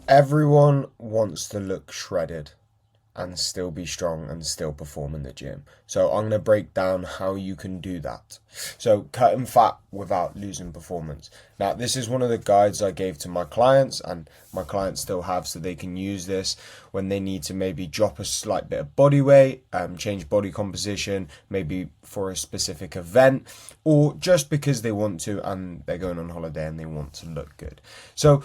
Everyone wants to look shredded and still be strong and still perform in the gym. So I'm going to break down how you can do that. So cutting fat without losing performance. Now, this is one of the guides I gave to my clients, and my clients still have, so they can use this when they need to maybe drop a slight bit of body weight, change body composition, maybe for a specific event, or just because they want to and they're going on holiday and they want to look good. So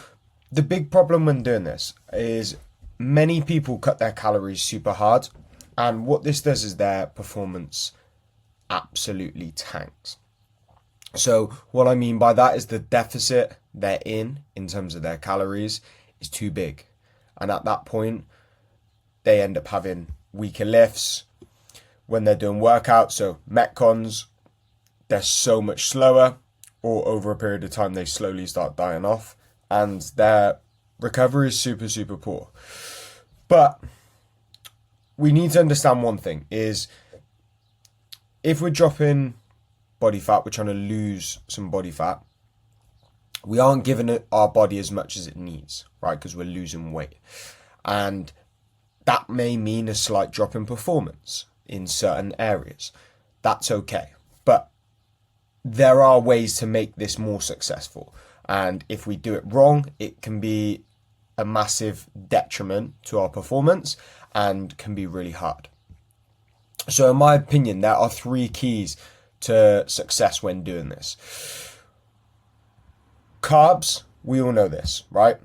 the big problem when doing this is many people cut their calories super hard, and what this does is their performance absolutely tanks. So what I mean by that is the deficit they're in terms of their calories is too big, and at that point they end up having weaker lifts when they're doing workouts. So metcons, they're so much slower, or over a period of time they slowly start dying off, and their recovery is super poor. But we need to understand one thing is, if we're dropping body fat, we're trying to lose some body fat, we aren't giving it our body as much as it needs, right? Because we're losing weight. And that may mean a slight drop in performance in certain areas. That's okay. But there are ways to make this more successful. And if we do it wrong, it can be a massive detriment to our performance and can be really hard. So in my opinion, there are 3 keys to success when doing this. Carbs, we all know this, right?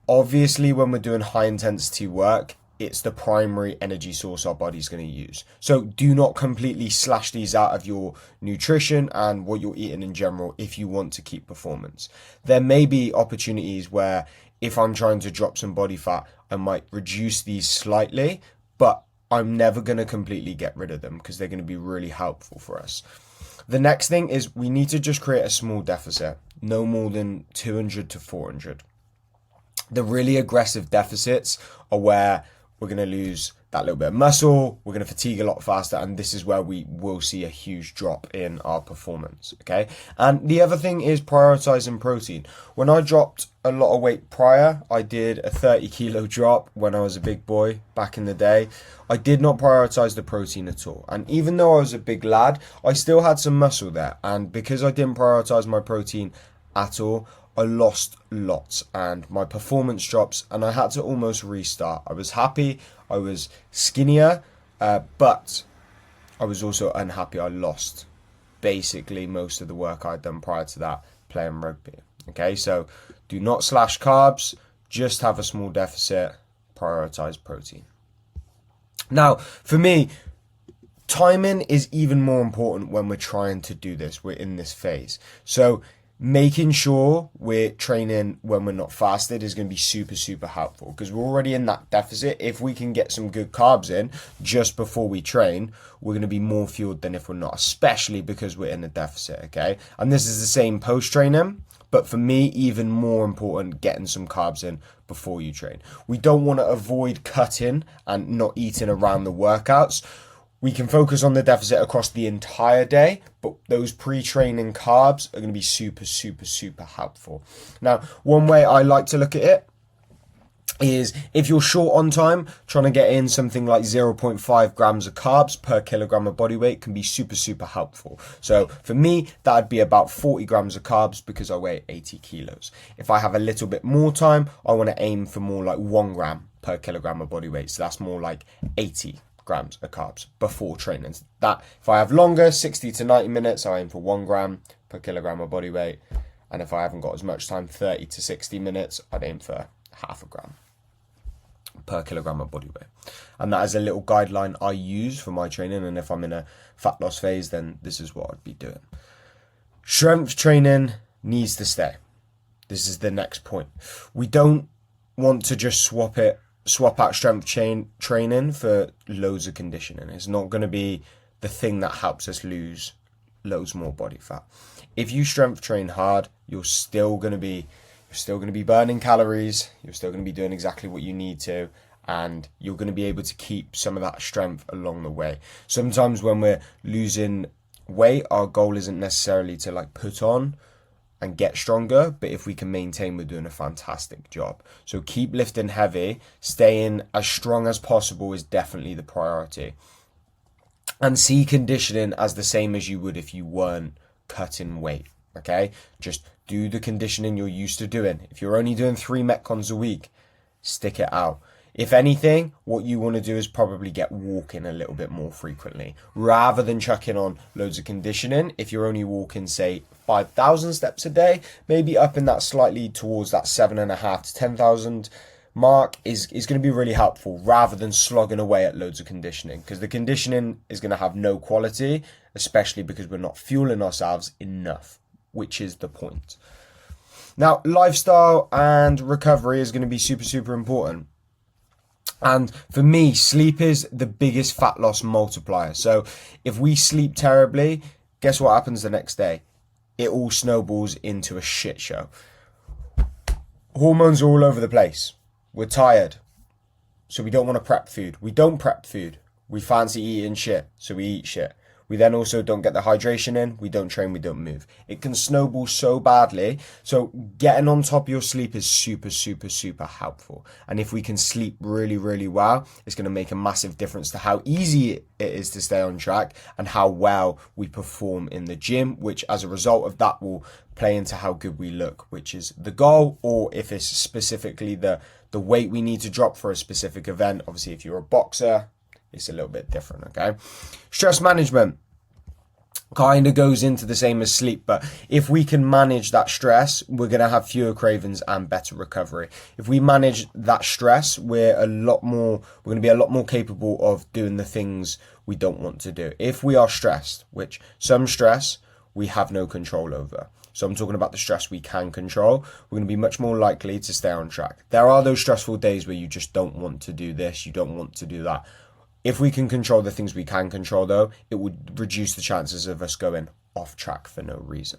Obviously, when we're doing high intensity work, it's the primary energy source our body's going to use. So do not completely slash these out of your nutrition and what you're eating in general if you want to keep performance. There may be opportunities where if I'm trying to drop some body fat, I might reduce these slightly, but I'm never going to completely get rid of them because they're going to be really helpful for us. The next thing is we need to just create a small deficit, no more than 200 to 400. The really aggressive deficits are where we're going to lose that little bit of muscle, we're going to fatigue a lot faster, and this is where we will see a huge drop in our performance, okay? And the other thing is prioritizing protein. When I dropped a lot of weight prior, I did a 30 kilo drop when I was a big boy back in the day. I did not prioritize the protein at all. And even though I was a big lad, I still had some muscle there. And because I didn't prioritize my protein at all, I lost lots and my performance drops, and I had to almost restart. I was happy, I was skinnier, but I was also unhappy. I lost basically most of the work I'd done prior to that playing rugby. Okay, so do not slash carbs, just have a small deficit, prioritize protein. Now, for me, timing is even more important when we're trying to do this. We're in this phase. So making sure we're training when we're not fasted is going to be super helpful, because we're already in that deficit. If we can get some good carbs in just before we train, we're going to be more fueled than if we're not, especially because we're in a deficit, okay? And this is the same post-training, but for me, even more important, getting some carbs in before you train. We don't want to avoid cutting and not eating around the workouts. We can focus on the deficit across the entire day, but those pre-training carbs are going to be super helpful. Now, one way I like to look at it is if you're short on time, trying to get in something like 0.5 grams of carbs per kilogram of body weight can be super helpful. So for me, that would be about 40 grams of carbs because I weigh 80 kilos. If I have a little bit more time, I want to aim for more like 1 gram per kilogram of body weight. So that's more like 80 grams of carbs before training. That if I have longer, 60 to 90 minutes, I aim for 1 gram per kilogram of body weight. And if I haven't got as much time, 30 to 60 minutes, I'd aim for half a gram per kilogram of body weight. And that is a little guideline I use for my training. And if I'm in a fat loss phase, then this is what I'd be doing. Strength training needs to stay. This is the next point. We don't want to just swap out strength training for loads of conditioning. It's not going to be the thing that helps us lose loads more body fat. If you strength train hard, you're still going to be burning calories, you're still going to be doing exactly what you need to, and you're going to be able to keep some of that strength along the way. Sometimes when we're losing weight, our goal isn't necessarily to like put on and get stronger, but if we can maintain, we're doing a fantastic job. So keep lifting heavy, staying as strong as possible is definitely the priority. And see conditioning as the same as you would if you weren't cutting weight, okay? Just do the conditioning you're used to doing. If you're only doing 3 Metcons a week, stick it out. If anything, what you want to do is probably get walking a little bit more frequently rather than chucking on loads of conditioning. If you're only walking, say, 5,000 steps a day, maybe upping that slightly towards that 7,500 to 10,000 mark is going to be really helpful rather than slogging away at loads of conditioning, because the conditioning is going to have no quality, especially because we're not fueling ourselves enough, which is the point. Now, lifestyle and recovery is going to be super, super important. And for me, sleep is the biggest fat loss multiplier. So if we sleep terribly, guess what happens the next day? It all snowballs into a shit show. Hormones are all over the place. We're tired, so we don't want to prep food. We don't prep food. We fancy eating shit, so we eat shit. We then also don't get the hydration in. We don't train, we don't move. It can snowball so badly. So getting on top of your sleep is super, super, super helpful. And if we can sleep really, really well, it's going to make a massive difference to how easy it is to stay on track and how well we perform in the gym, which as a result of that will play into how good we look, which is the goal, or if it's specifically the weight we need to drop for a specific event. Obviously, if you're a boxer, it's a little bit different, okay? Stress management kind of goes into the same as sleep, but if we can manage that stress, we're going to have fewer cravings and better recovery. If we manage that stress, we're going to be a lot more capable of doing the things we don't want to do. If we are stressed, which some stress we have no control over. So I'm talking about the stress we can control. We're going to be much more likely to stay on track. There are those stressful days where you just don't want to do this, you don't want to do that. If we can control the things we can control, though, it would reduce the chances of us going off track for no reason.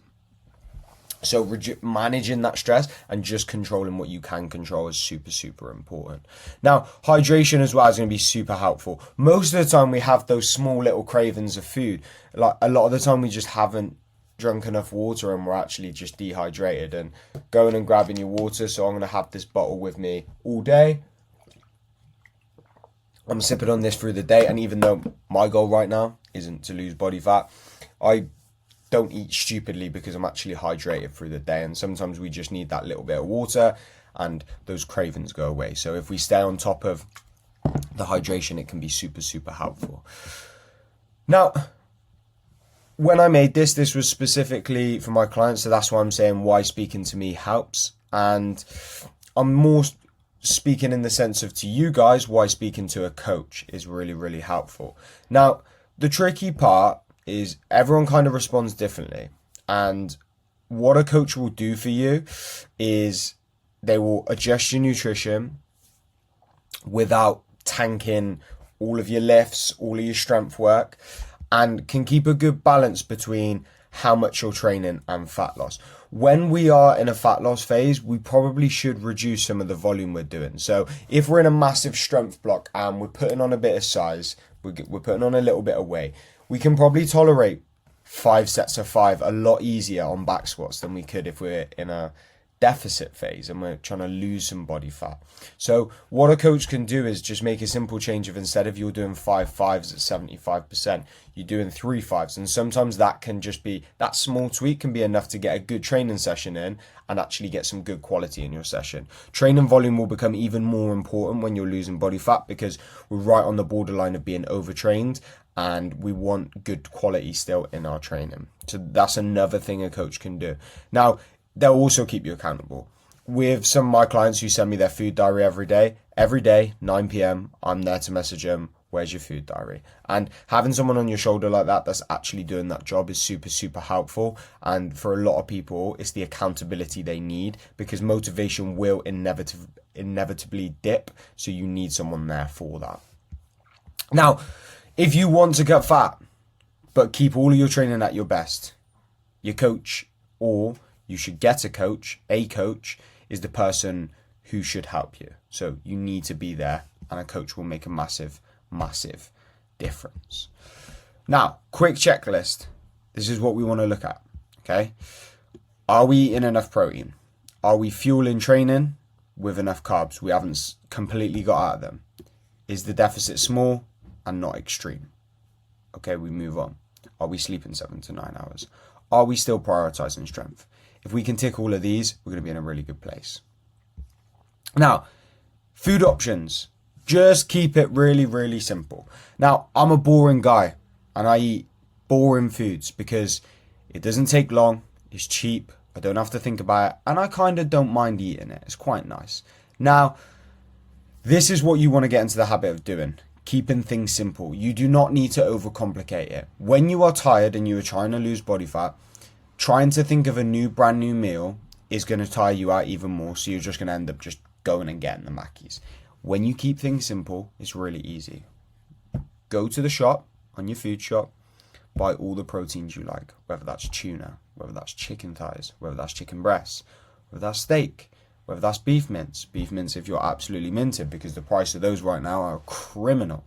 So managing that stress and just controlling what you can control is super, super important. Now, hydration as well is going to be super helpful. Most of the time we have those small little cravings of food. Like a lot of the time we just haven't drunk enough water and we're actually just dehydrated, and going and grabbing your water. So I'm going to have this bottle with me all day. I'm sipping on this through the day, and even though my goal right now isn't to lose body fat, I don't eat stupidly because I'm actually hydrated through the day, and sometimes we just need that little bit of water and those cravings go away. So if we stay on top of the hydration, it can be super, super helpful. Now, when I made this was specifically for my clients, so that's why I'm saying why speaking to me helps, and I'm more speaking in the sense of to you guys, why speaking to a coach is really, really helpful. Now, the tricky part is everyone kind of responds differently. And what a coach will do for you is they will adjust your nutrition without tanking all of your lifts, all of your strength work, and can keep a good balance between how much you're training and fat loss. When we are in a fat loss phase, we probably should reduce some of the volume we're doing. So if we're in a massive strength block and we're putting on a bit of size, we're putting on a little bit of weight, we can probably tolerate 5 sets of 5 a lot easier on back squats than we could if we're in a deficit phase and we're trying to lose some body fat. So what a coach can do is just make a simple change of, instead of you're doing 5 5s at 75%, you're doing 3 5s. And sometimes that can just be, that small tweak can be enough to get a good training session in and actually get some good quality in your session. Training volume will become even more important when you're losing body fat, because we're right on the borderline of being overtrained and we want good quality still in our training. So that's another thing a coach can do. Now, they'll also keep you accountable. With some of my clients who send me their food diary every day, 9 p.m, I'm there to message them, where's your food diary? And having someone on your shoulder like that that's actually doing that job is super, super helpful. And for a lot of people, it's the accountability they need, because motivation will inevitably dip. So you need someone there for that. Now, if you want to cut fat, but keep all of your training at your best, your coach, or you should get a coach is the person who should help you. So you need to be there, and a coach will make a massive, massive difference. Now, quick checklist. This is what we want to look at, okay? Are we eating enough protein? Are we fueling training with enough carbs? We haven't completely got out of them. Is the deficit small and not extreme? Okay, we move on. Are we sleeping 7 to 9 hours? Are we still prioritizing strength? If we can tick all of these, we're going to be in a really good place. Now, food options. Just keep it really, really simple. Now, I'm a boring guy and I eat boring foods because it doesn't take long, it's cheap, I don't have to think about it, and I kind of don't mind eating it. It's quite nice. Now, this is what you want to get into the habit of doing. Keeping things simple. You do not need to overcomplicate it. When you are tired and you are trying to lose body fat, trying to think of a brand new meal is going to tire you out even more, so you're just going to end up just going and getting the Mackies. When you keep things simple, it's really easy. Go to the shop, on your food shop, buy all the proteins you like, whether that's tuna, whether that's chicken thighs, whether that's chicken breasts, whether that's steak, whether that's beef mince. Beef mince if you're absolutely minted, because the price of those right now are criminal.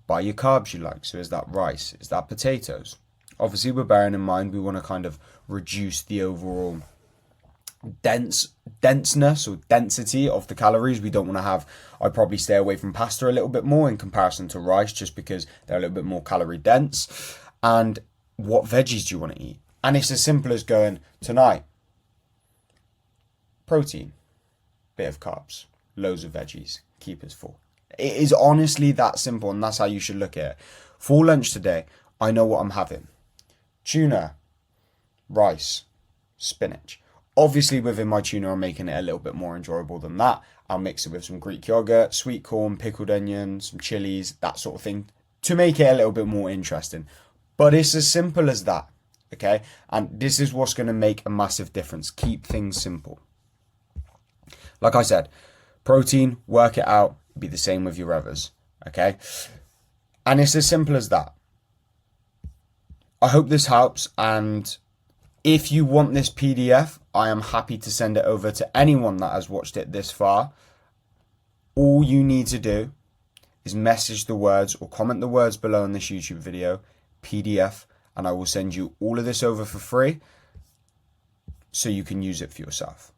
Buy your carbs you like. So is that rice? Is that potatoes? Obviously, we're bearing in mind we want to kind of reduce the overall denseness or density of the calories. We don't want to have, I'd probably stay away from pasta a little bit more in comparison to rice, just because they're a little bit more calorie dense. And what veggies do you want to eat? And it's as simple as going, tonight, protein, bit of carbs, loads of veggies, keep us full. It is honestly that simple, and that's how you should look at it. For lunch today, I know what I'm having. Tuna, rice, spinach. Obviously, within my tuna, I'm making it a little bit more enjoyable than that. I'll mix it with some Greek yogurt, sweet corn, pickled onion, some chilies, that sort of thing, to make it a little bit more interesting. But it's as simple as that, okay? And this is what's going to make a massive difference. Keep things simple. Like I said, protein, work it out, be the same with your others, okay? And it's as simple as that. I hope this helps, and if you want this PDF, I am happy to send it over to anyone that has watched it this far. All you need to do is message the words or comment the words below in this YouTube video, PDF, and I will send you all of this over for free so you can use it for yourself.